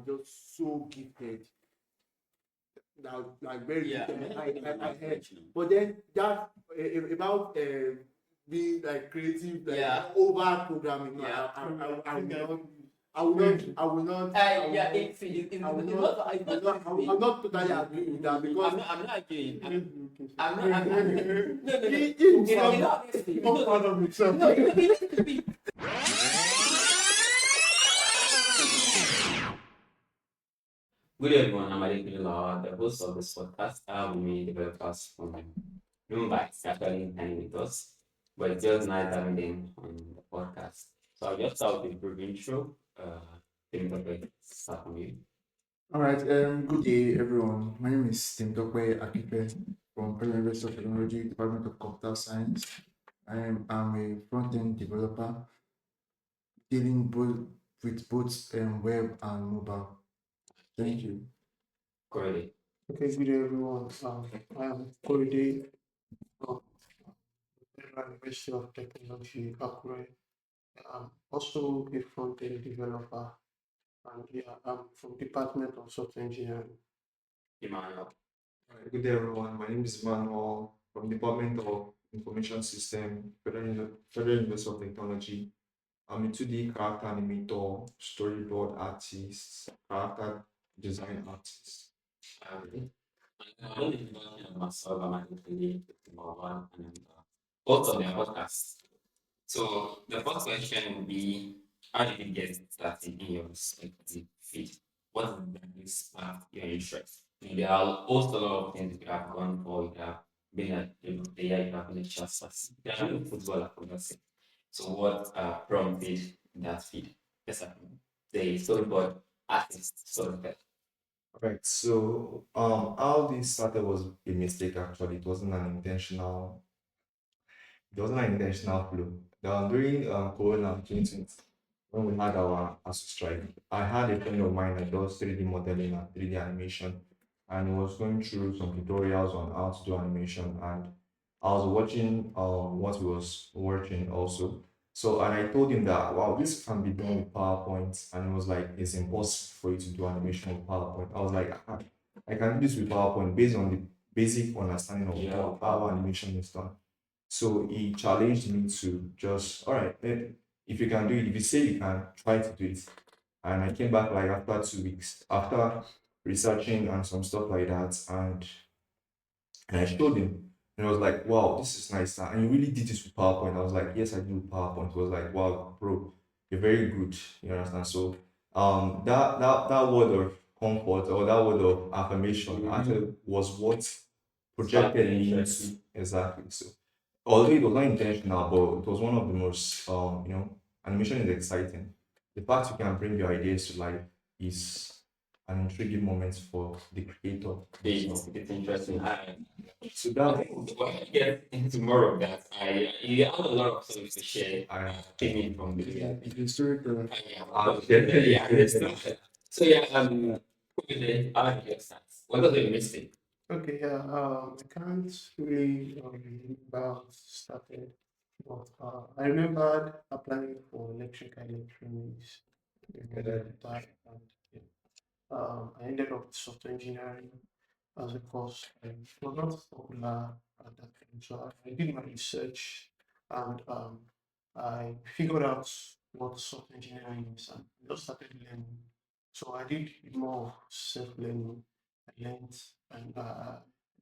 are just so gifted. Now, like very Yeah, gifted. many people I are heard. actually. But then that about being like creative, like Yeah. over programming. No, Yeah. I will not. I will not. I will not. Yeah, it's I will not. not. It's not. I will not totally agree with that because I'm not arguing. I'm I'm not. No, no, no. he You himself know, honestly, not proud of himself. no, you need to be. Good everyone, I'm Adekunle, the host of this podcast. I have with me developers from novice actually hanging with us, but it's just nice having them on the podcast. So I'll just start with a brief intro. Think of it, start from you. All right. Good day, everyone. My name is Tim Dokwe Akipe from Federal University of Technology, Department of Computer Science. I'm a front-end developer dealing with both web and mobile. Thank you. Correct. Okay, good day everyone. I am Korede from Federal University of Technology, Akure. I'm also a front-end developer, and yeah, I'm from Department of Software Engineering. Emmanuel. Good day, everyone. My name is Manuel from Department of Information System, Federal University of Technology. I'm a 2D character animator, storyboard artist, character design artist. I don't even myself, I'm actually one and both of their podcasts. So the first question would be, how did you get started in your respective field? What is the spark your interest? There are also a lot of things you could have gone for. You could have been a table player, you could have been a chess person, you could have been a footballer, for God's sake. So what prompted that field? Yes, sir. The storyboard artist storyboard. Right. So, how this started was a mistake. Actually, it wasn't an intentional flow. During Corona 2020, when we had our ASU strike, I had a friend of mine that does 3D modeling and 3D animation, and he was going through some tutorials on how to do animation, and I was watching what he was watching also. So, and I told him that wow, this can be done with PowerPoint, and he was like, it's impossible for you to do animation with PowerPoint. I was like, I can do this with PowerPoint based on the basic understanding of how animation is done. So he challenged me to just, all right, then if you can do it, if you say you can, try to do it. And I came back like after 2 weeks, after researching and some stuff like that, and I showed him. And I was like, wow, this is nice. And you really did this with PowerPoint. I was like, yes, I do with PowerPoint. He was like, wow, bro, you're very good. You understand? So that word of comfort or that word of affirmation actually was what projected me into exactly. So although it was not intentional, but it was one of the most animation is exciting. The fact you can bring your ideas to life is an intriguing moment for the creator. It's interesting. So I that think when I get into more of that, you have a lot of things to share. I Came in from the It's a storyteller. definitely yeah, this stuff. So yeah, how did you start? What was the mistake? Okay, yeah, I can't really remember how it started, but I remembered applying for electrical electronics at the time, and yeah, I ended up with software engineering as a course. And it was not popular at that time. So I did my research and I figured out what software engineering is and just started learning. So I did more of self-learning. I learned and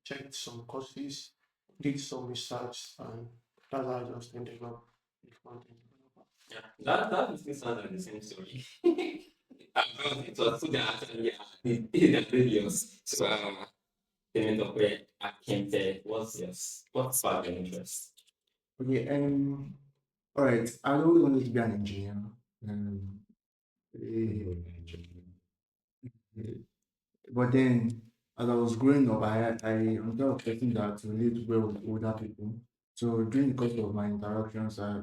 checked some courses, did some research, and that's how I just ended up with front-end developer. Yeah, that still sounds like the same story. Because it was two that actually did the videos. So payment of where I came there. What sparked your interest? Okay. All right. I always wanted to be an engineer. Um. eh, But then, as I was growing up, I'm kind of person that relate well with older people. So during the course of my interactions, I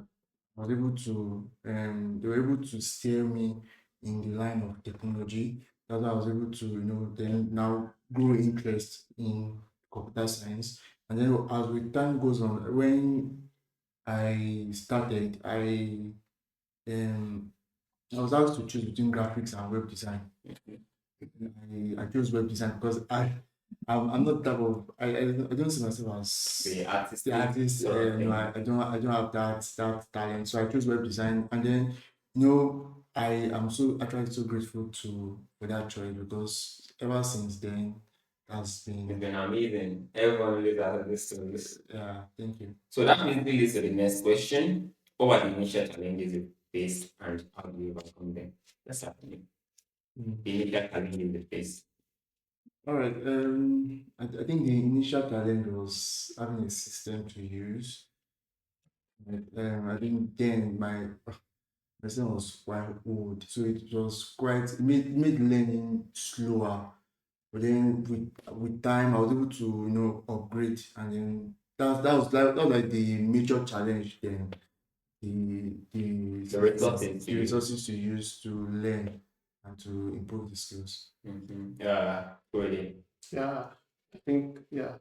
was able to, they were able to steer me in the line of technology. That's why I was able to, then now grow interest in computer science. And then as with time goes on, when I started, um, I was asked to choose between graphics and web design. I chose web design because I'm not type of I don't see myself as The the artistic artist. sort of No, thing. I don't have that talent. So I chose web design, and then you know I am so actually so grateful to for that choice because ever since then has It's been been amazing. Everyone lives out this stories. yeah. Thank you. So that basically leads to the next question. What were the initial challenges you faced and how do you overcome them? That's happening. Mm. The initial challenges you faced. All right. I think the initial challenge was having a system to use. Right? I think then my system was quite old, so it was quite made learning slower. But then with time, I was able to upgrade, and then that was like the major challenge then. The resources The you use. resources to use to learn and to improve the skills. Yeah, really. Yeah, I think yeah,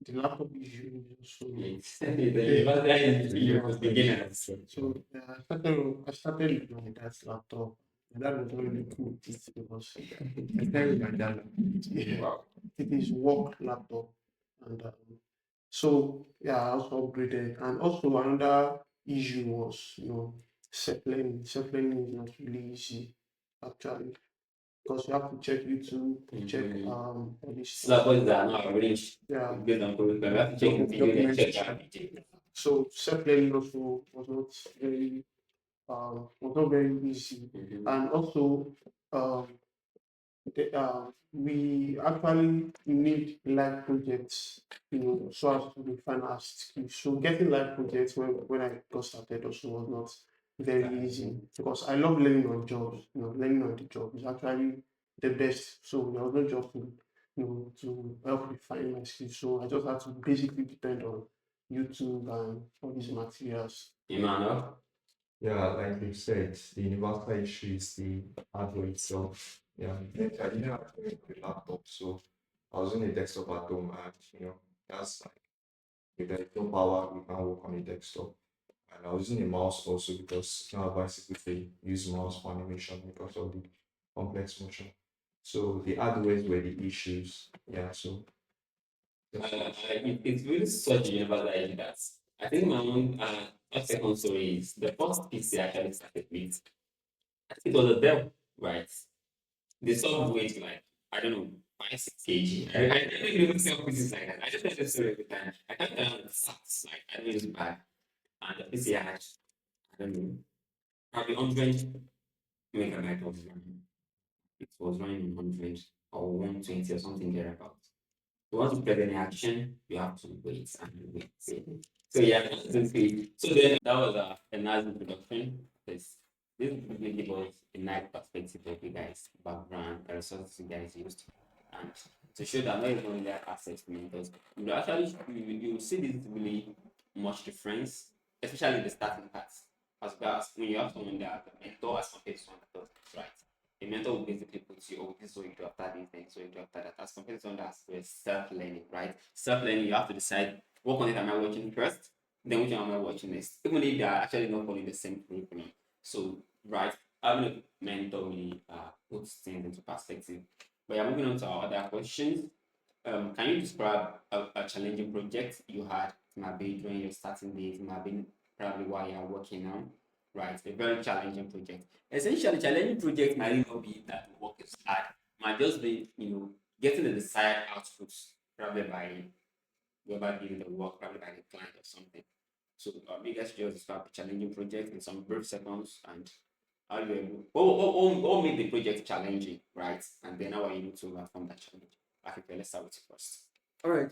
the laptop issue is also It's yeah. you was beginners. So yeah, I started with my dad's laptop. And that was really cool with it because I started with my dad. Yeah, Wow. it is work laptop, and so yeah, I also upgraded. And also another issue was self learning. Self learning is not really easy actually because you have to check YouTube, check all these things. Syllables that are not arranged Yeah, based on curriculum. You have to check the video, then check the documentation. RPG. So self learning also was not very easy, and also um, we actually need live projects, so as to refine our skills. So getting live projects when I got started also was not very easy because I love learning on jobs. Learning on the job is actually the best. So there was no job to help refine my skills. So I just had to basically depend on YouTube and all these materials. Emmanuel? Yeah, like you said, the universal issue is the hardware itself. Yeah, I didn't have a laptop, so I was using a desktop at home, and that's like if there's no power, we can work on a desktop. And I was using a mouse also because it's not advisable to use mouse for animation because of the complex motion. So the hardware were the issues. Yeah, so It's really such a universal idea that I think my own second story is the first PC I actually started with. I think it was a Dell, right? The sub weight like I don't know 5 6 kg. I didn't even sell pieces like that. I just tell the story every time. I can't tell the sacks like I don't use bag and the PC had I don't know probably 100 megabyte of RAM. It was running on 100 or 120 or something thereabout. You want to get any action, you have to wait and wait. So yeah, basically. So then that was a nice introduction. This really give us a nice perspective of you guys' background, the resources you guys used, and to show that not everyone there access to mentors. You actually you will see this really much difference, especially the starting parts. As well as when you have someone that the mentor as compared to someone that does this right. A mentor will basically put you, oh, this is what you do after this, then so you do after that. As compared to someone that's self-learning, right? Self-learning, you have to decide what content am I watching first, then which one am I watching next. Even if they are actually not following the same curriculum. So, right, having a mentor really puts things into perspective. But yeah, moving on to our other questions. Can you describe a challenging project you had? It might be during your starting days, it might be probably while you're working now, right? A very challenging project. Essentially, challenging project might not be that the work is hard, might just be, getting the desired outputs, probably by whoever giving the work, probably by the client or something. So, you guys just describe a challenging project in some brief seconds and how you able, what made the project challenging, right? And then how are you able to overcome that challenge? Okay, let's start with you first. All right.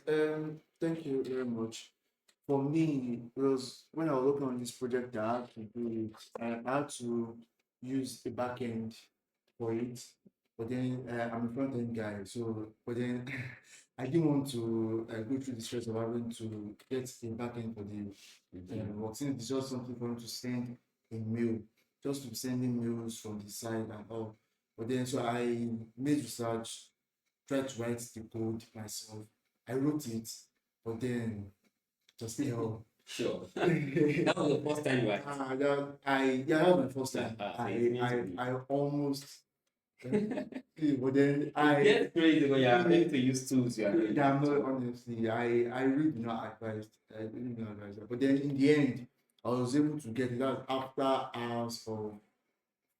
Thank you very much. For me, it was when I was working on this project that I had to do it, I had to use a backend for it. But then I'm a front end guy, so but then I didn't want to go through the stress of having to get a backend for the work. Since it's just something for me to send a mail, just to be sending mails from the side and all. But then so I made research, tried to write the code myself. I wrote it, but then just hell. Sure. that That was the first time you had. that was my first time. It's meant to be. I almost But then It gets crazy when you are ready to use tools. You are ready yeah, I'm to not use. honestly. I really do not advise. I really do not advise that. But then in the end, I was able to get it out after hours of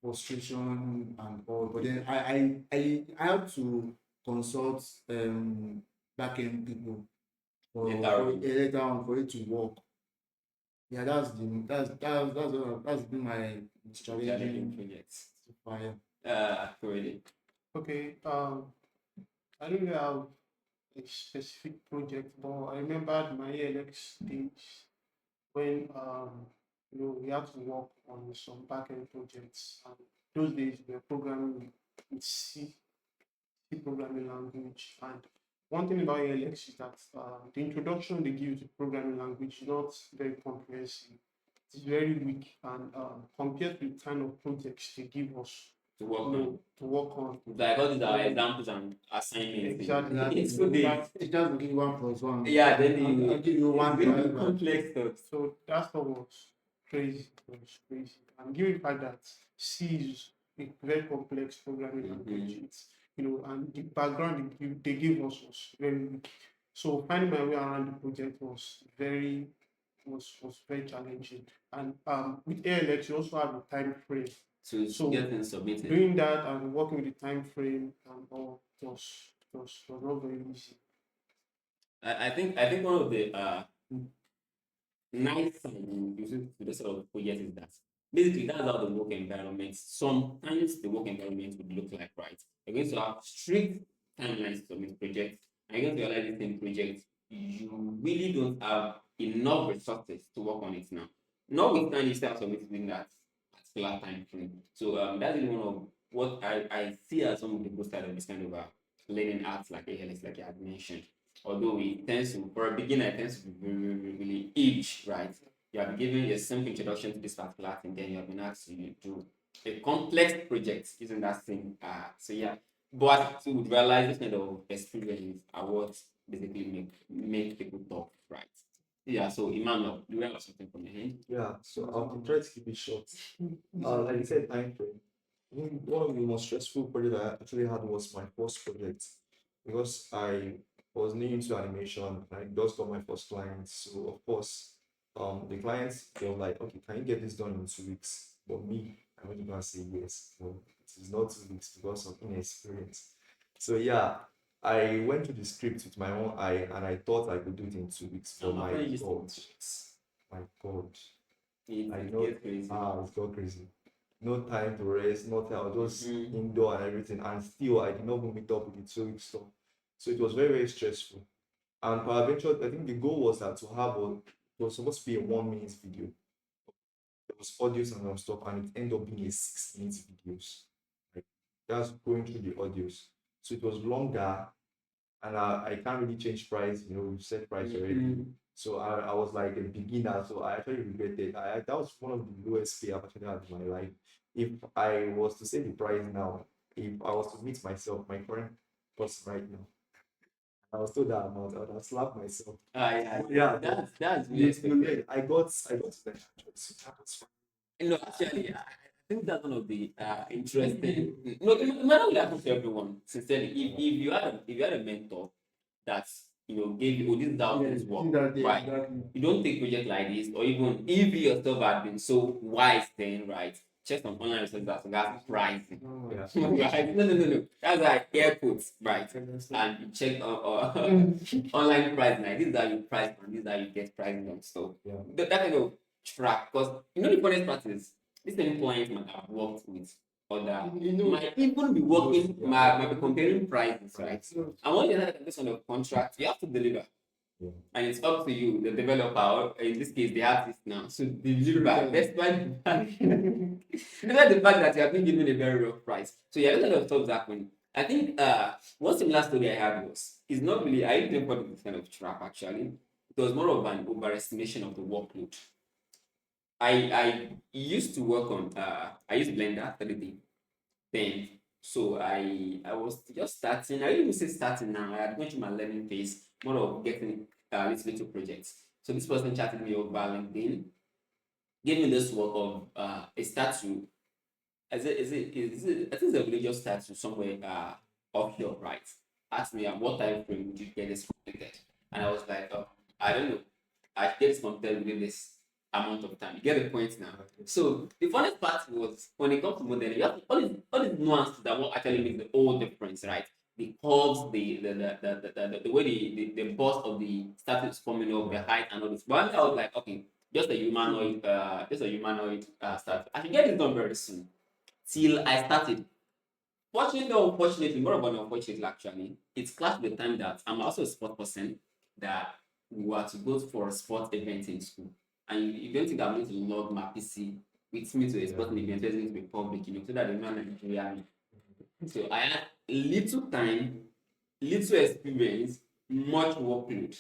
frustration and all. But then I had to consult back end people Later for a on, later on for it to work. Yeah, that's been my challenging challenging projects. so far. Yeah. Really. Okay, I don't really have a specific project, but I remembered my ALX stage when we had to work on some backend projects. And those days we were programming with C programming language. And one thing about ALX is that the introduction they give you to programming language is not very comprehensive. It's very weak, and compared to the kind of projects they give us, To work on. to work on. Like all these are examples and assignments. Exactly. It's so big. Teachers will give you 1 plus 1. Yeah, then I'll give you one it's very divided by complex stuff. So that stuff was crazy. It was crazy. And given the fact that C is a very complex programming language, it's and the background they gave us was very weak. So finding my way around the project was very challenging. And with ALX, you also have a time frame. To So get things submitted. doing that and working with the time frame and all was not very easy. I think one of the nice thing in using to this sort of project is that basically that's how the work environment sometimes the work environment would look like, right? You're going to have strict timelines to submit projects, and you're going to realize this in project you really don't have enough resources to work on it now. Notwithstanding you start submitting within that particular time frame. So that's really one of what I see as some of the good side of this kind of learning arts like ALS, like you had mentioned. Although it tends to, for a beginner, it tends to be really huge, right? You have been given a simple introduction to this particular thing, then you have been asked to do a complex project using that same. So yeah, but to realize this kind of experience are what basically make people talk, right? Yeah. So Emmanuel, do you have something from your hand? Yeah, so I'll try to keep it short. Like you said, time frame. One of the most stressful projects I actually had was my first project because I was new into animation. I just got my first client, so of course, the clients they were like, okay, can you get this done in 2 weeks? But me, I'm only gonna say yes. No, it is not 2 weeks because of inexperience. So yeah, I went to the script with my own eye and I thought I could do it in 2 weeks. But I'm my afraid you God, still my God, I it know gets crazy. it's got crazy. No time to rest, no time. I was just Mhm. indoor and everything, and still I did not even meet up with the 2 week stuff. So it was very, very stressful. And peradventure, I think the goal was that to have it was supposed to be a 1 minute video. There was audios and some stuff, and it ended up being a 6 minute videos. Like that's going through the audios. So it was longer, and I can't really change price. You set price already. Mhm. So I was like a beginner, so I actually regretted. That was one of the lowest pay I've actually had in my life. If I was to say the price now, if I was to meet myself, my current person right now, I was told that amount, I would have slapped myself. Yeah, Yeah, that's really yes, expected. I got to that. So that was fine. No, actually, I think that's one of the interesting. No, it might not really happen to everyone. Sincerely, if you had a mentor that gave you, oh, this is how Yeah, things work, see that there, right? exactly. You don't take project like this, or even if you yourself had been so wise, then right, check some online research that's pricing. No, Yeah. Right? No. That's like airports, right? And you check online price. Like this is how you price, and this is how you get pricing on stuff. Yeah. That kind of track, because the funniest part is this same client might have worked with other, might even be working, Yeah. might be comparing prices, right? no. And when you have this kind of contract, you have to deliver. Yeah. And it's up to you, the developer, or in this case, the artist now, to deliver despite the fact, despite the fact that you have been given a very rough price. So yeah, those kind of stuff happen. I think one similar story I had was, it's not really, I didn't fall into this kind of trap actually. It was more of an overestimation of the workload. I used to work on I used Blender 3D then. So I was just starting. I didn't even say starting now. I had gone through my learning phase, more of getting little projects. So this person chatted me over LinkedIn, gave me this work of a statue. I think it's a religious statue somewhere offshore, right? Asked me what time frame would you get this completed? And I was like, oh, I don't know. I get this completed within this amount of time. You get the point now. So the funniest part was when it comes to modeling, you have all these nuances that will actually make the whole difference, right? The curves, the way the bust of the statue is forming up, the height and all this. But I was like, okay, just a humanoid statue. I should get this done very soon. Till I started. Fortunately or unfortunately, more about unfortunately actually, it's clashed with the time that I'm also a sport person that we were to go for a sport event in school. And you don't think I'm going to log my PC with me to a sporting event where it's going to be public, so that they know Nigeria. So I had little time, little experience, much workload.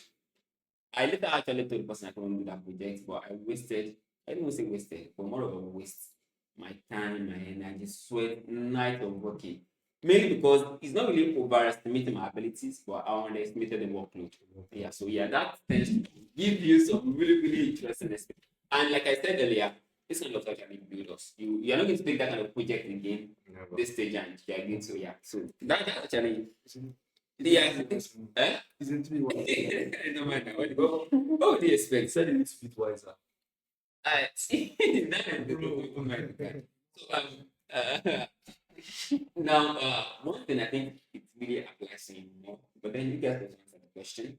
I later actually told the person I couldn't do that project, but I didn't even say wasted, but more of a waste. My time, my energy, sweat, night of working. Mainly because it's not really overestimating my abilities, but I underestimated the workload. Yeah, so yeah, that tends to give you some really, really interesting experience. And like I said earlier, this kind of actually build us. You're not going to take that kind of project again Never. this stage and you're going to, yeah. So that actually, Isn't yeah. isn't it Eh? isn't it what? No matter what do you expect? Said it needs to be wiser. See, that is the oh my God. So now one thing I think it really applies to you more, but then you guys also answer the question.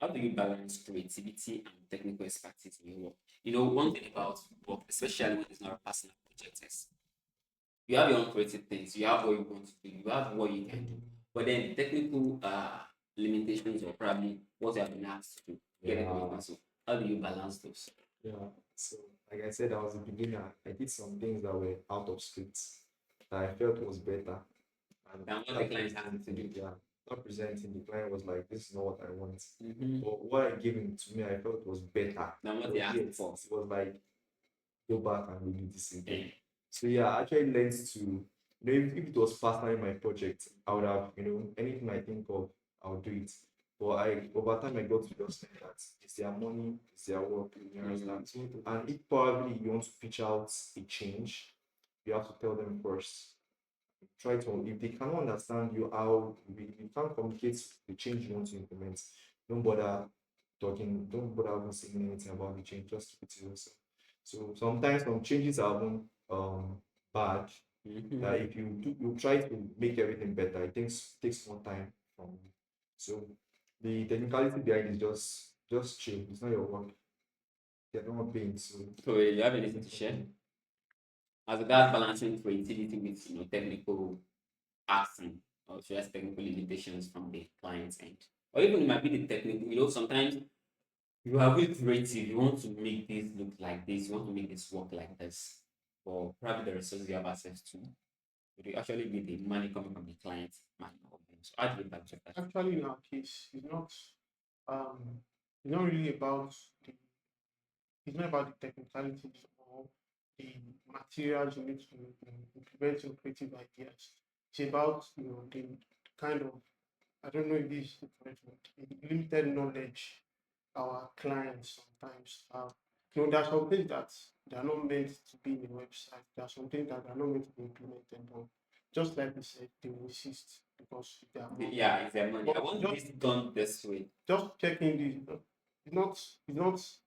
How do you balance creativity and technical expertise in your work? One thing about work, especially when it's not a personal project, is you have your own creative things, you have what you want to do, you have what you can do. But then the technical limitations or probably what you have been asked to do, get it Yeah. so how do you balance those? Yeah. So, like I said, I was a beginner. I did some things that were out of scripts that I felt was better. And Than what the not client has to presenting, do. yeah, not presenting. The client was like, "This is not what I want." Mm-hmm. But what I gave him to me, I felt was better. Than what So they asked yes, for. it was like, go back and redo this again. Yeah. So yeah, I actually learned to, if it was personally my project, I would have, anything I think of, I'll do it. But over time, I got to just think that it's their money, it's their work, you understand? And if probably you want to pitch out a change, you have to tell them first. Try to, if they cannot understand you, how you can't communicate the change you want to implement, don't bother don't bother even saying anything about the change, just keep it to yourself. So sometimes some changes are even bad. Mm-hmm. That if you try to make everything better, it takes more time from you. So the technicality behind is just chill. It's not your work. They're not paying. So So you have anything to share? As regards balancing creativity with technical asking or just technical limitations from the client's end. Or even it might be the technical, sometimes you are really creative, you want to make this look like this, you want to make this work like this. Or probably the resources you have access to. It will actually be the money coming from the client money. So how do you balance that? Actually, in our case, um, it's not really about the it's not about the technicalities or the materials you need to implement your creative ideas. It's about the kind of, I don't know if this is the correct word, the limited knowledge our clients sometimes have. There are some things that they are not meant to be in a website. There are some things that are not meant to be implemented. But just like we said, they will insist because they are money. Yeah, it's their money. I But want just this done this way. just checking this,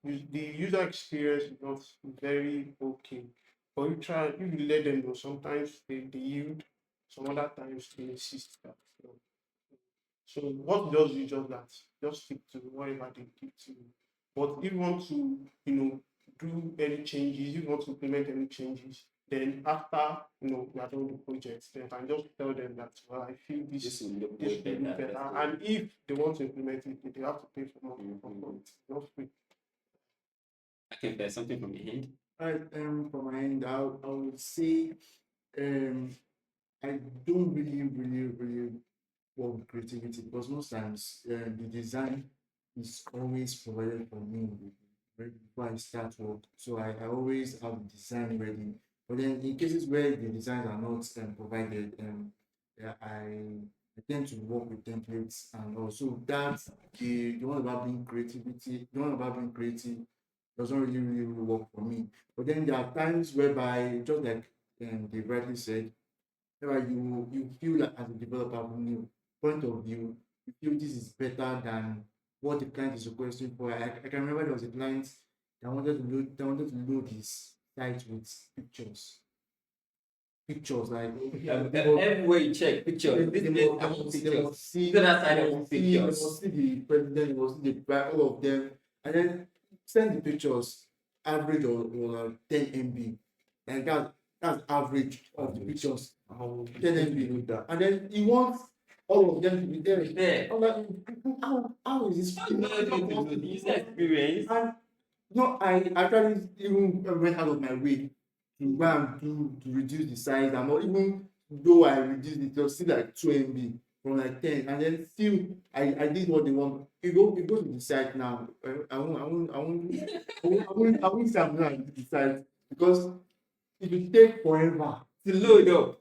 the user experience is not very okay. But if you let them know, sometimes they yield, some other times they insist that. So what does you just that? Just stick to whatever they give to you. But if you want to, do any changes, if you want to implement any changes, then after we are done with the project, then I can just tell them that, well, I feel This will look this way will be better. better. And if they want to implement it, they have to pay for more for it. Not free. I think there's something from your end. Right, from my end, I would say um I don't really work with creativity because most times the design is always provided for me before I start work. So I always have the design ready. But then in cases where the designs are not provided, yeah, I tend to work with templates and also that the one about being creativity, the one about being creative doesn't really work for me. But then there are times whereby just like they rightly said, whereby you feel like as a developer from your point of view, you feel this is better than what the client is requesting for. I can remember there was a client that wanted to load his site with pictures like Everywhere you check pictures, this place, I want pictures. So that side I want they pictures. must see the president, they must see the all of them, and then send the pictures. Average or 10 MB, and that's average of the pictures. How 10 do you do MB, that? and then he wants all of them to be there. There. I'm like, how is this? How is that going to do the user experience? And no, I actually even went out of my way to go and to reduce the size. And not even though I reduced it, it was still like 2 MB from like 10. And then still I did what they want. You go to the site now. I won't say I'm gonna do the site because it will take forever. To load up.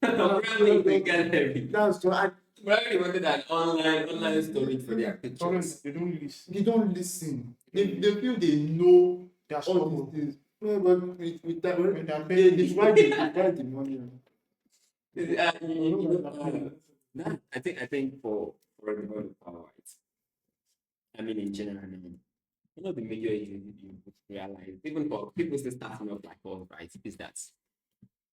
That's Probably they get heavy. so Probably they wanted an online storage for their pictures. They don't listen. they don't listen. They feel they know That's all common. these things. No, but with that, When they're they paying, divide the money. I think for a developer, right? I mean, in general, one of the major issues you realize, even for people still starting off like us, right, is that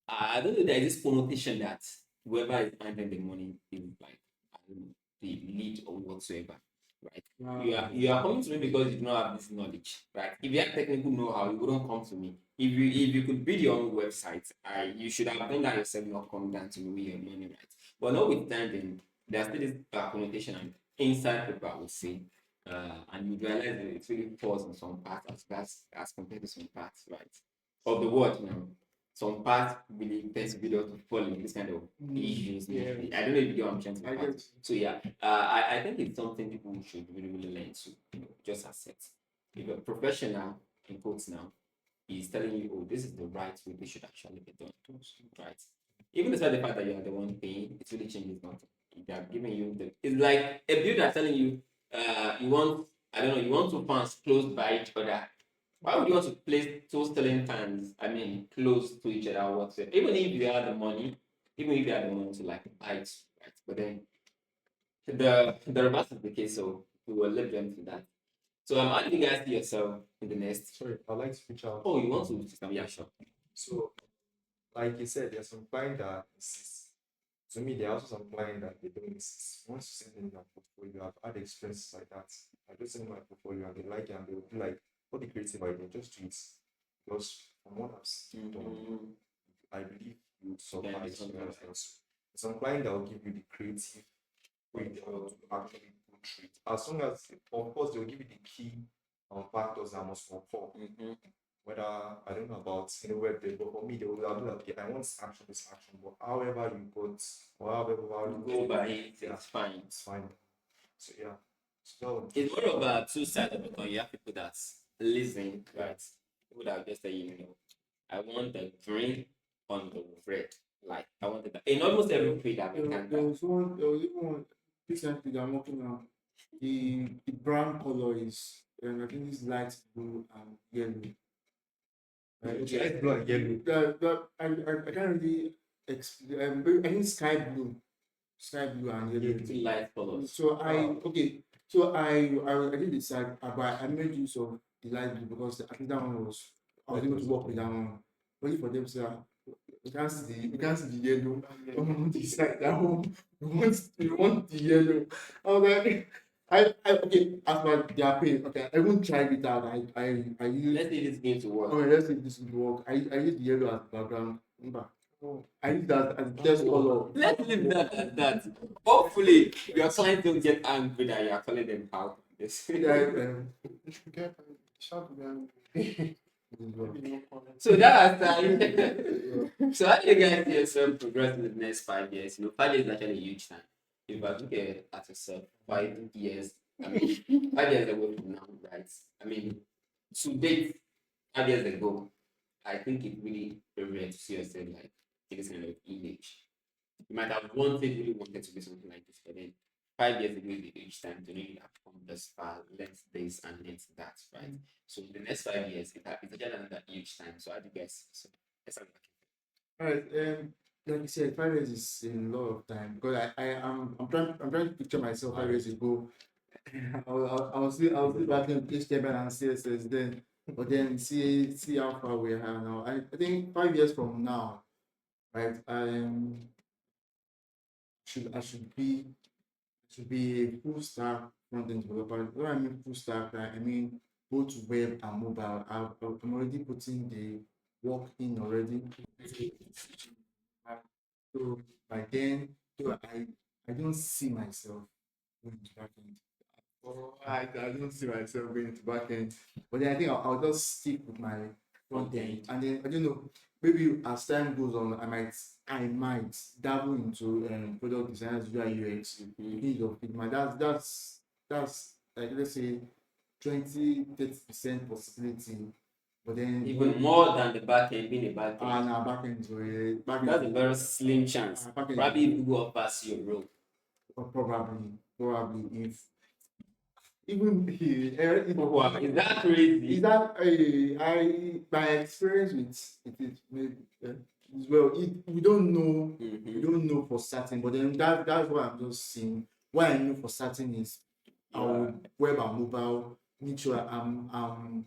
I don't know, there is this connotation that whoever is finding the money is like, I don't know, the lead or whatsoever, right? You are coming to me because you do not have this knowledge, right? If you have technical know-how, you wouldn't come to me. If you could build your own website, you should have done that yourself, not come down to me with your money, right? But notwithstanding, there's still this connotation and inside people I would say, and you realize that it's really falls in some parts as compared to some parts, right? Of the world now. Some parts really tends to be able to fall in this kind of issues. Yeah. I don't know if you get what I'm trying to I pass. get. So yeah, I think it's something people should really learn to, just accept. If a professional in quotes now is telling you, oh, this is the right way this should actually be done, right? Even despite the fact that you are the one paying, it really changes nothing. They are giving you it's like a builder telling you, you want, I don't know, you want two fans close by each other. Why would you want to place two ceiling fans, I mean, close to each other or whatsoever? Even if you have the money, even if you have the money to like buy it, right? But then the reverse is the case, so we will leave them to that. So how do you guys see yourself in the next? Sorry, I'd like to switch out. Oh, you want to system? Yeah, sure. So, like you said, there's some client that insist. To me, there are also some client that they don't insist. Once you send them their portfolio, I've had experiences like that. I just send them my portfolio and they like it and they'll be like, what the creative idea, just do it. Because from what I've seen done, I believe you would surprise some you clients. else. Some client that will give you the creative way to actually go through it. As long as, of course, they'll give you the key factors that must occur. Whether I don't know about in the web, but for me, they will be like, okay, I want this action, but however you got, or however you Go by it, yeah, it's fine. it's fine. So yeah, so It's more of a two-sided of the coin. You have people that listen, right? People that just say, I want the green on the red. Like I wanted that in almost every trade that we can. There was even one recently that I'm working on. The brown color is, I think it's light blue and yellow. okay, let's blue and yellow. I can't really explain. I think sky blue and yellow. Two light colors. So I did decide, but I made use of the light blue because I think that one was I was able to work with that one. Only for them to say, we can't see the yellow. We want this like that one. We want the yellow. I was like, okay, as for their pay, okay, I won't try it out. I use Let's say this game to work. okay, let's see if this will work. I use the yellow as background. Remember, I use that as the test color. Let's leave that at that. Hopefully, your clients don't get angry that you are calling them out. Yes. Yeah, you should get shout to them. Maybe no comment. So that's so how do you guys see yourself progress in the next 5 years? 5 years is actually a huge time. If I look at yourself, 5 years, I mean, 5 years ago from now, right? I mean, to date, 5 years ago, I think it really rare to see yourself like in this kind of image. You might have really wanted to do something like this, but then 5 years ago is the age time to know you have come this far, learned this and learned that, right? So in the next 5 years, it's actually another huge time. So how do you guys so let's have a look. All right. Like you said, 5 years is a lot of time because I'm trying to picture myself 5 years ago. I was still back in HTML and CSS then, but then see how far we are now. I think 5 years from now, right? I should be a full stack front end developer. When I mean full stack, right, I mean both web and mobile. I'm already putting the work in already. So by then, so I don't see myself going to back end. Oh, I don't see myself going to back end. But then I think I'll just stick with my front end. And then I don't know, maybe as time goes on, I might dabble into product design as UI UX use of Figma. That's like let's say 20-30% possibility. But then Even more than the back end, being a back end. now back end That's a very slim chance. back end Probably if Google offers you a role. probably if even Wow, is that crazy? is that I by experience with it maybe as well we don't know for certain, but then that's what I'm just saying. What I know for certain is our web and mobile make sure I'm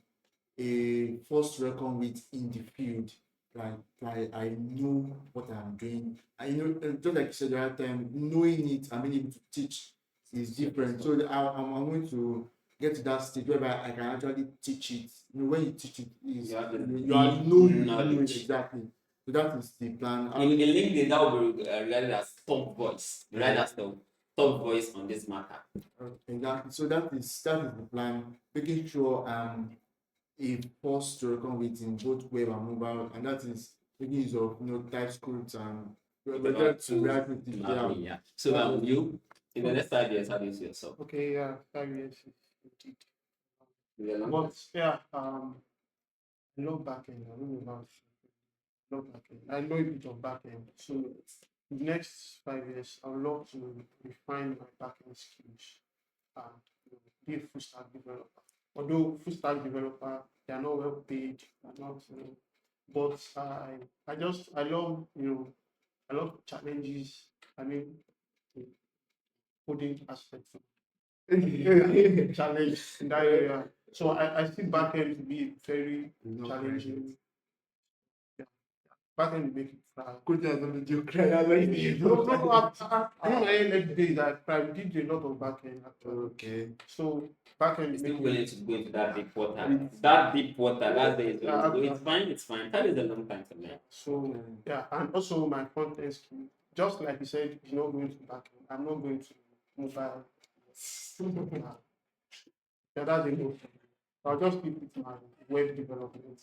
a force to reckon with in the field. I know what I'm doing. I know just like you said the other time, knowing it and being able to teach is different. So I'm going to get to that stage whereby I can actually teach it. When you teach it is You have the you are know deep you know it knowledge. exactly. So that is the plan. In LinkedIn, that will be regarded as top voice. Right as the top voice on this matter. Exactly. So that is the plan. Making sure a force to reckon with in both web and mobile, and that is making use of TypeScript and React Native. Yeah. Yeah. So you in the next 5 years, how do you see yourself? Okay, yeah, 5 years is indeed. In the long But yeah, I love backend. I don't know about love backend. I know a bit of backend. So the next 5 years, I would love to refine my backend skills and be a full stack developer. Although full stack developer, they are not well paid, they're not, but I love, I love challenges. I mean, coding aspects challenge in that area. So I see backend to be very challenging. Yeah. Backend will make it fly. Could have done the cry. I like it. No, no, I know my next days I did a lot of backend actually. Okay. So backend You're will still make willing it. to go into that deep water. That deep water, that's the Yeah, it's fine, it's fine. That is a long time to learn. So yeah, and also my front end skill. Just like you said, you're not going to backend. I'm not going to mobile. Yeah, yeah, that's a no. I'll just keep it my web development,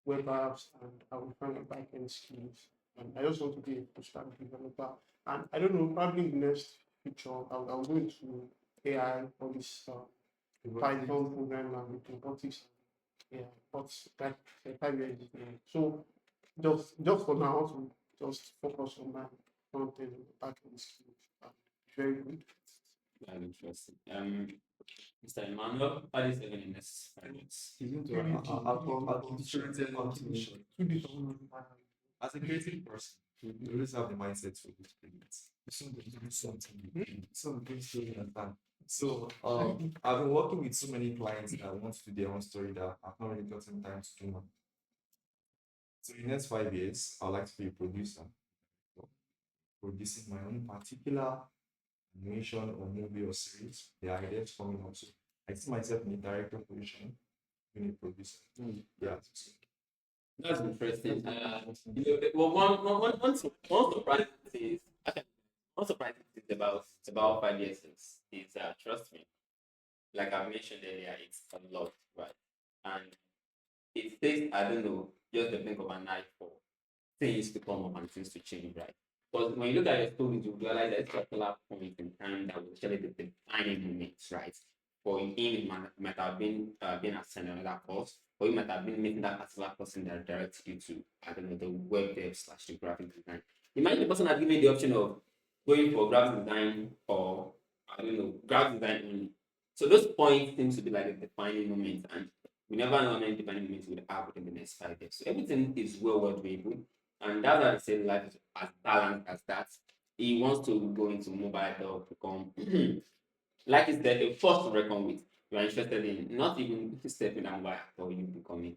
web apps, and I will find my backend skills. And I just want to be a full stack developer. And I don't know, probably in the next future, I'll go into AI, all this Python program and robotics. Yeah, but like 5 years. So just for now, I want to just focus on my front end and back end skills. Very good. Very interesting. Mr. Emmanuel, how do you see in the next 5 years? As a creative person, you always have the mindset to create. Do something. So I've been working with so many clients that want to do their own story that I've not really gotten time to do one. So in the next 5 years, I'd like to be a producer, producing my own particular animation or movie or series. The ideas coming up. So I see myself in the director position, being a producer. Yeah. That's interesting. Well, one surprising thing is one surprising thing about 5 years is trust me, like I mentioned earlier, it's a lot, right? And it takes I don't know just the blink of an eye for things to come up and things to change, right? But when you look at your stories, you realize that it's a particular point in time that was actually the defining moments, right? For him, it might have been being assigned another course, or you might have been meeting that particular person that directed you to, I don't know, the web dev slash the graphic design. Imagine the person had given the option of going for graphic design or, I don't know, graphic design only. So those points seems to be like the defining moments, and we never know how many defining moments we'll have within the next 5 years. So everything is well worth doable. And that's why they say life is as balanced as that. He wants to go into mobile or become like is that a force to reckon with. You are interested in not even stepping down by or you becoming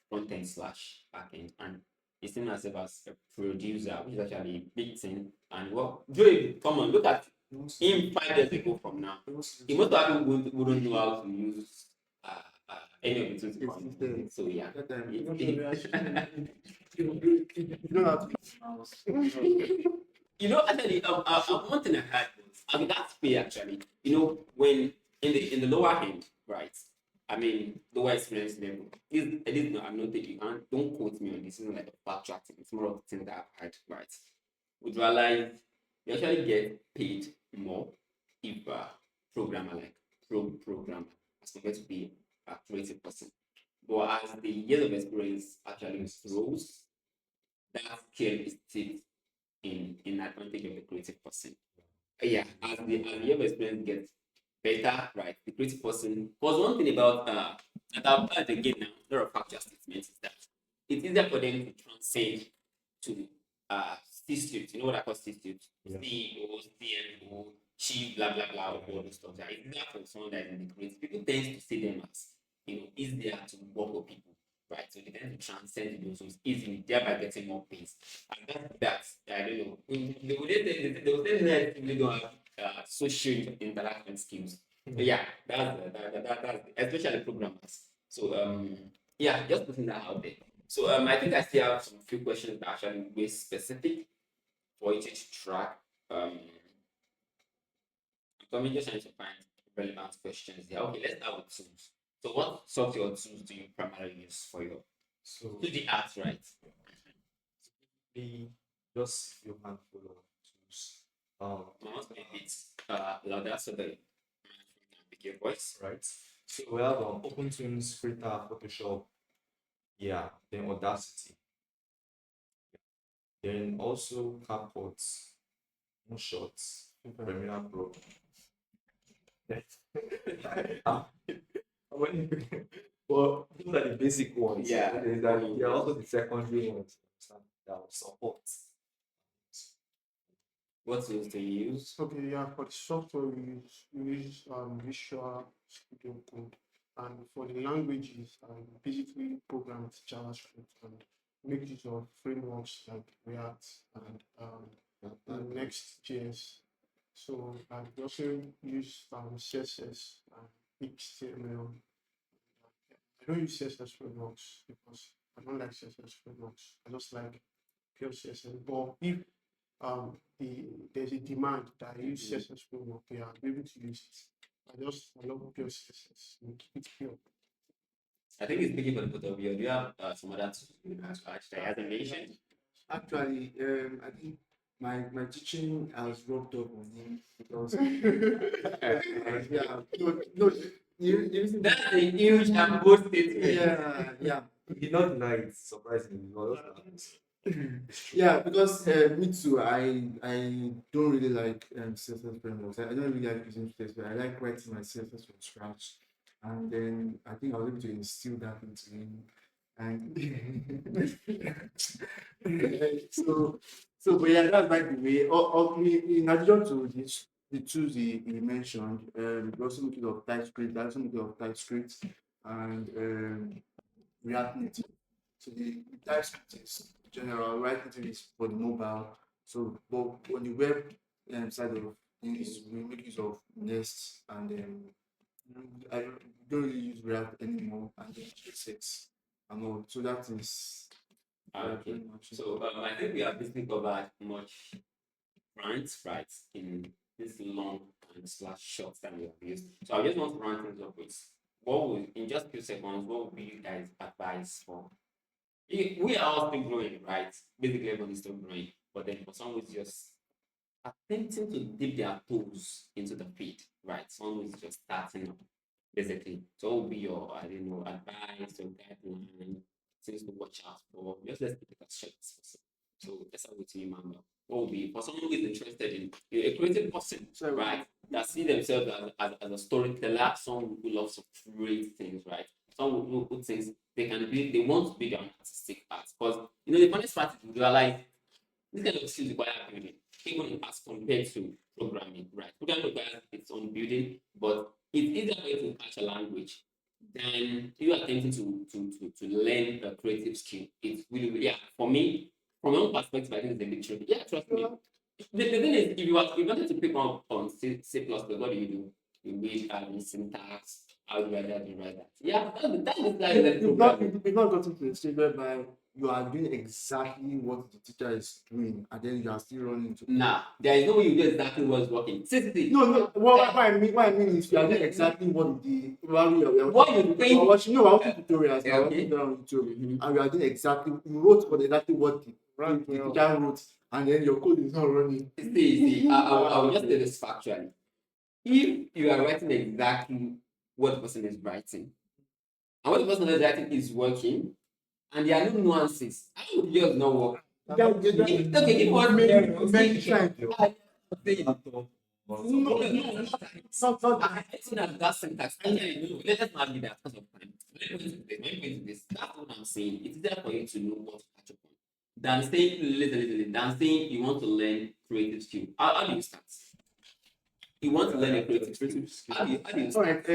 front end slash back end. And it's seen as if as a producer, which is actually a big thing. And what Joe, come on, look at him 5 years ago from now. He most probably wouldn't know how to use uh, any of the tools. So yeah. You don't have to. Actually, one thing I had was, I mean, that's pay actually. When in the lower end, right? I mean, lower experience level. This no, I'm not taking. Don't quote me on this. It's not like a backtracking. It's more of the thing that I've heard, right? Would realize you actually get paid more if programmer like programmer as compared to be a creative person. But as the years of experience actually grows, that skill is still in advantage of the creative person. Yeah, as the year of experience gets better, right? The creative person. Because one thing about that I've heard again now, a lot of factual statements is that it's easier for them to transcend to C-suite. You know what I call C-suite? Yeah. CEO, CMO, chief, blah blah blah, all those stuff. That it's easier for someone that is in the creative. People tend to see them as easier to work with people, right? So they tend to transcend those things easily, thereby getting more pace. And that I don't know. They will say that they don't have social interaction skills. But yeah, that's especially programmers. So yeah, just putting that out there. So I think I still have some few questions that are actually way specific for you to track. So I'm just trying to find relevant questions here. Okay, let's start with tools. So what software or tools do you primarily use for your So to the art, right? the just few handful of tools. I must be a bit louder so that pick your voice. Right. So we have OpenTunes, Krita, Photoshop, yeah, then Audacity, then also CapCut, Moonshots, Premiere Pro. Ah, well, those are the basic ones. Yeah. There are also the secondary ones that will support. What tools do you use? Okay, yeah, for the software we use Visual Studio Code, and for the languages, basically program with JavaScript and make use of frameworks like React and Next.js. So we also use CSS and HTML. I don't use CSS frameworks because I don't like CSS frameworks. I just like pure CSS. But if there's a demand that I use CSS framework, yeah, I'll be able to use it. I love pure CSS and keep it pure. I think it's speaking for the both of you. Do you have some other tools you can add that hasn't mentioned? Actually, I think my teaching has rubbed off on him because yeah, no, you listen to- That's a huge and bold statement. yeah. He did not deny it, surprisingly. He was just Yeah, because me too. I don't really like CSS frameworks. I don't really like using CSS. I like writing my CSS from scratch, and then I think I was able to instill that into him. And but yeah, that's by the way. In addition to this, the tools he mentioned, we also make use of TypeScript. I also make use of TypeScript and React Native. So the TypeScript is general, React Native is for the mobile. So, but on the web side of things, we make use of Nest and I don't really use React anymore and then JSX and all. So that is Okay. pretty much it. So I think we have basically covered much rants, right, in this long and slash short time we have used. So I just want to round things up with what would in just few seconds, what would be you guys advice for we are all still growing, right? Basically everyone is still growing. But then for someone who's just attempting to dip their toes into the feed, right? Someone who's just starting up, basically. So what would be your, I don't know, advice or guideline, things to watch out for? Just let's keep it as short as possible. So let's start with you, Manuel. What would be for someone who is interested in a creative person, So, right? That see themselves as a storyteller, someone who loves to create things, right? someone who thinks they want to be their own artistic art. Because the funniest part is you realize this kind of skills require building, even as compared to programming, right? Programming requires its own building, but it's easier for you to catch a language than you attempting to learn a creative skill. It's really, yeah, for me, from my own perspective, I think it's a bit tricky. Yeah, trust me. The thing is, if you wanted to pick up on C++, what do? You read syntax, how do I that, you write that. Yeah, that is like the programming. You've not gotten to the stage whereby you are doing exactly what the teacher is doing, and then you are still running into. Nah, there is no way you do exactly what's working. See. No. What I mean is you are doing exactly what the What you think? we're watching tutorials. Yeah, okay. And we are doing exactly. You wrote exactly what the teacher wrote, and then your code is not running. See. I will just say this factually. If you are writing exactly what the person is writing, and what the person is writing is working, and there are no nuances, how would yours not work? Okay, give one Many times. No, I think that's syntax. Let's not be that because of time. Let me put this. That's what I'm saying. It's easier for you to know what to catch up on than saying you want to learn creative skill. How do you start? You want to learn a creative skill. How do you All start? right.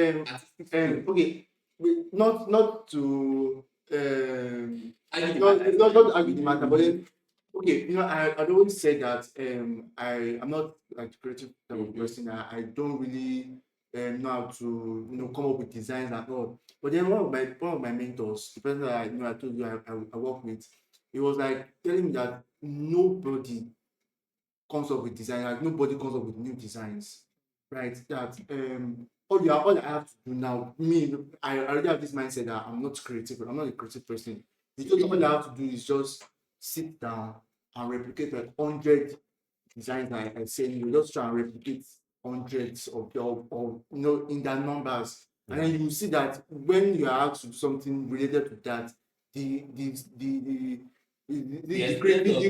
Okay. Not to Argue the not matter. not argue the matter, but then okay, I'd always say that I'm not like the creative type of person. I don't really know how to come up with designs at all. But then one of my mentors, the person that I told you I work with, he was like telling me that nobody comes up with design, like nobody comes up with new designs, right? That all I have to do now, I already have this mindset that I'm not creative, I'm not a creative person. It's just all I have to do is just sit down and replicate like 100 designs like I say, you just try and replicate hundreds of in their numbers. And then you see that when you are asked to do something related to that, the creative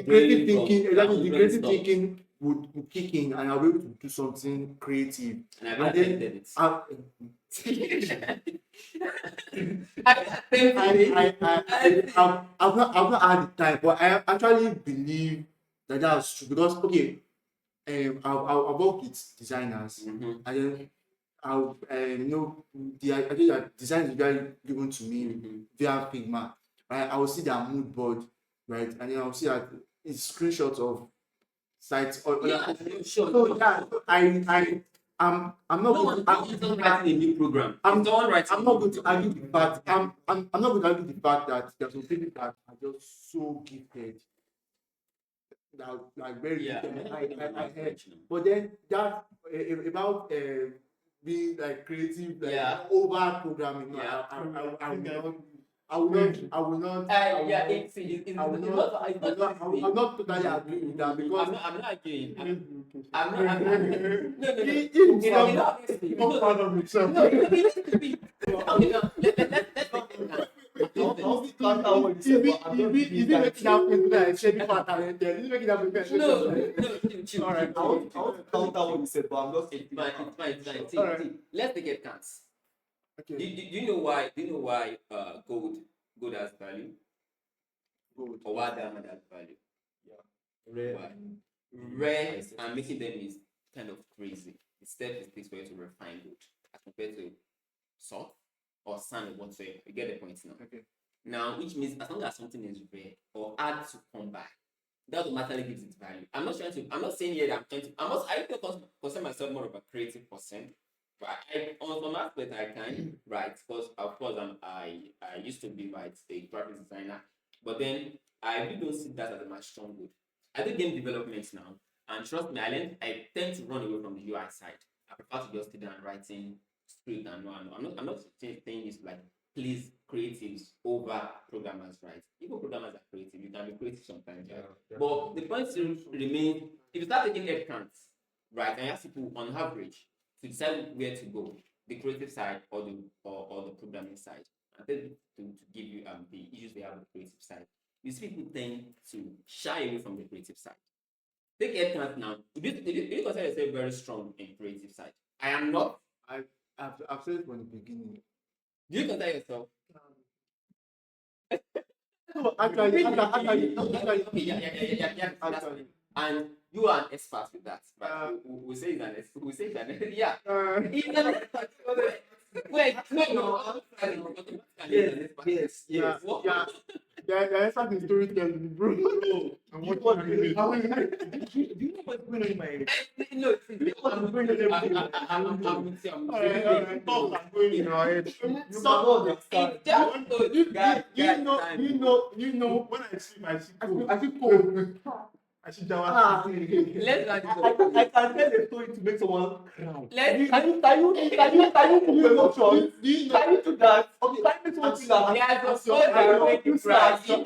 thinking, exactly, the creative thinking would kick in, and I'll be able to do something creative. And I've And not then attempted it. I've not had the time, but I actually believe that that's true because okay, I'll work with designers, Mhm. and then I'll I think that design is very given to me Mhm. via Figma. Right, I will see their mood board, right, and then I'll see that it's screenshots of sites or Yeah, other. sure. So yeah, I'm not No going one, to no one's not writing a new program. It's no one writing. I'm not going to argue the fact. I'm not going to argue the fact that there's some people that are just so gifted that like very Yeah, gifted. I heard. mention. But then that about being like creative, like Yeah. over programming. No, Yeah. I will not. I will not. I will Yeah, not. it's I will not. not. It's not. I'm not totally agree with that because I'm not arguing. I'm No. he Okay, himself no, obviously. not proud of himself. No, listen to me. Okay, no, let's take it now. Is he making that point that I said before talented? Is he making that point that I said No, chill. All right. I want to counter what you said, but I'm just It's fine. See, Alright. see, let's take it counts. Do Okay. you know why? Do you know why gold has value, Good. or why diamond has value? rare. Why? Rare and making them is kind of crazy. The step it takes for you to refine gold as compared to salt or sand or whatsoever. You get the point now. Okay. Now, which means as long as something is rare or hard to come by, that automatically gives it value. I'm not saying here that I'm trying to. I don't consider myself more of a creative person. But on some aspect I can, right? Because of course I used to be a graphic designer, but then I really don't see that as my strong good. I do game development now, and trust me, I tend to run away from the UI side. I prefer to just sit down writing script and no. I'm not saying this like please creatives over programmers, right? Even programmers are creative. You can be creative sometimes, right? But the point still remains: if you start taking head counts, right, and you ask people on average to decide where to go, the creative side or the programming side, and then to give you the issues they have on the creative side. You see people tend to shy away from the creative side. Take headcount now. If you consider yourself very strong in creative side, I am not. I've said it from the beginning. Do you consider yourself? No, actually, Okay, yeah. That's actually, fine. And you are an expert with that, right? uh, We say it's an expert. We say it's an yeah. uh, He's an expert. Wait, no. Automatically he's an expert. yeah, What? yeah, yeah, expert in storytelling, bro. I'm You watching know anime. do you know what's going on in my head? No, I'm going to I'm with you. I'm with Alright, you. thoughts are going in our head. You cannot understand. It's just good. Guys, time. When I sleep, I see cold. I see Jawa. Let's not I can tell a story to make someone cry. let's Can you move emotions? Do you know? Can you do that? Okay, can you make someone feel that? yeah, As so your, good that make you cry. as your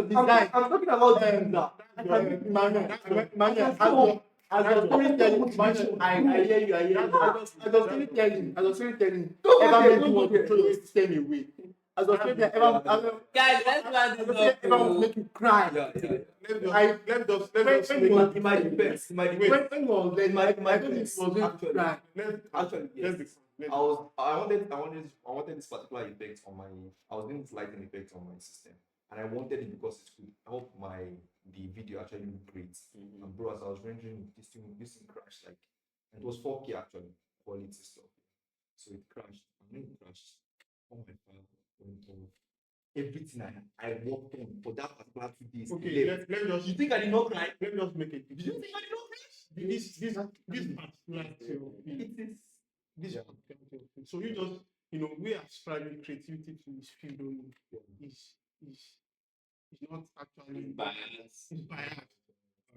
design. I'm talking about that. I can make Emmanuel, as your storytelling, Emmanuel, I hear you, as your storytelling, Don't ever forget, make you don't want to forget. throw your system away. As your storytelling, Guys, let's not as this your up. ever want to make you cry. Let us In my defense, When you was there, in my I don't think it defense, was going to actually, cry. actually, yes. I wanted this particular effect on my. I was doing this lighting effect on my system, and I wanted it because it could help the video actually look great. And bro, as I was rendering it, this thing crashed like, and it was 4K actually, quality stuff. So it crashed, and when it crashed, all my file went off. Everything I worked on for that particular 2 days. Okay, left. let just You think I did not cry? let just make it. Did you think I did not cry? This particular thing, It is. this Yeah. particular thing. So you just we are ascribing creativity to this field only is not actually Bias. is biased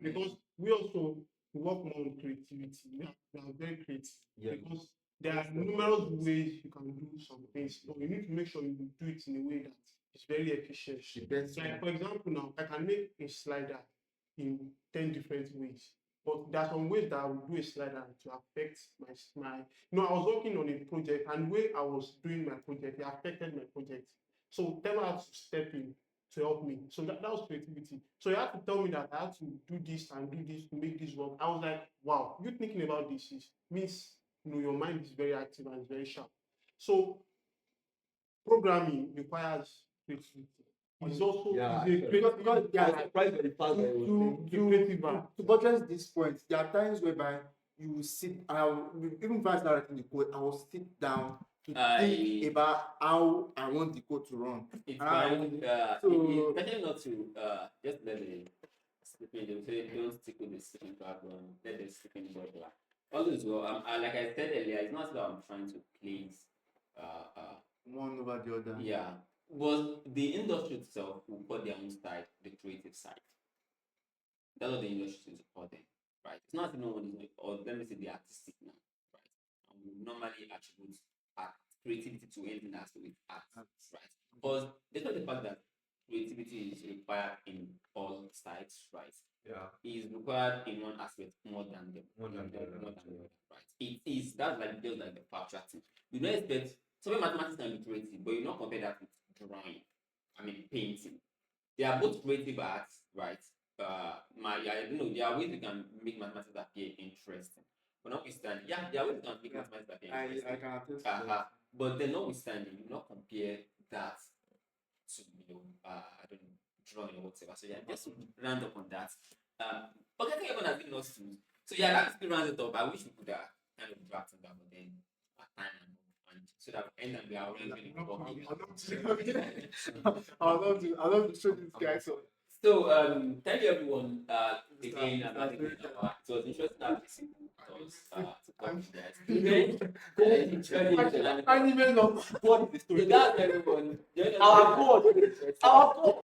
because we also work more on creativity. We are very creative Yeah. because there are numerous ways you can do some things, but you need to make sure you do it in a way that is very efficient. Depends Like for example, now I can make a slider in 10 different ways, but there are some ways that I will do a slider to affect my. I was working on a project, and the way I was doing my project, it affected my project. So tell me how to step in to help me. So that was creativity. So you had to tell me that I had to do this and do this to make this work. I was like, wow, you thinking about this means your mind is very active and it's very sharp. So programming requires creativity. It's also Yeah, is a creative because I was surprised by the fact that it was saying. to buttress this point, there are times whereby you will sit, even if I start writing the code, I will sit down to think about how I want the code to run. It's Ah, fine. so- It's better not to just let the sleeping. They say don't stick with the sleeping background. Let the sleeping body. All is well. Like I said earlier, it's not that I'm trying to please. One over the other. Yeah, but the industry itself will put their own side, the creative side. That's what the industry is supporting, right? It's not even one is, or let me say the artistic now, right? And we normally attribute art, creativity to anything that's with art, right? Because despite the fact that creativity is required in all sides, right? Yeah. It is required in one aspect more than the other, right? It is that's like just like the factual thing. You don't expect some mathematics can be creative, but you not compare that with drawing. I mean painting. They are both creative arts, right? I don't know. There are ways you can make mathematics appear interesting, but notwithstanding, yeah, there are ways you can make mathematics appear interesting. I can attest to that. But then notwithstanding, you not compare that to I don't know, drawing or whatever. So yeah, just to round up on that. But I think everyone has given us tools. So yeah, that's the round it up. I wish we could have kind of draft on that, but then our time and so that we end and we are already I love to show this guy. So thank you everyone again and it was interesting that listening to us to talk to guys. I don't even know What is the So story? that's everyone. Our God.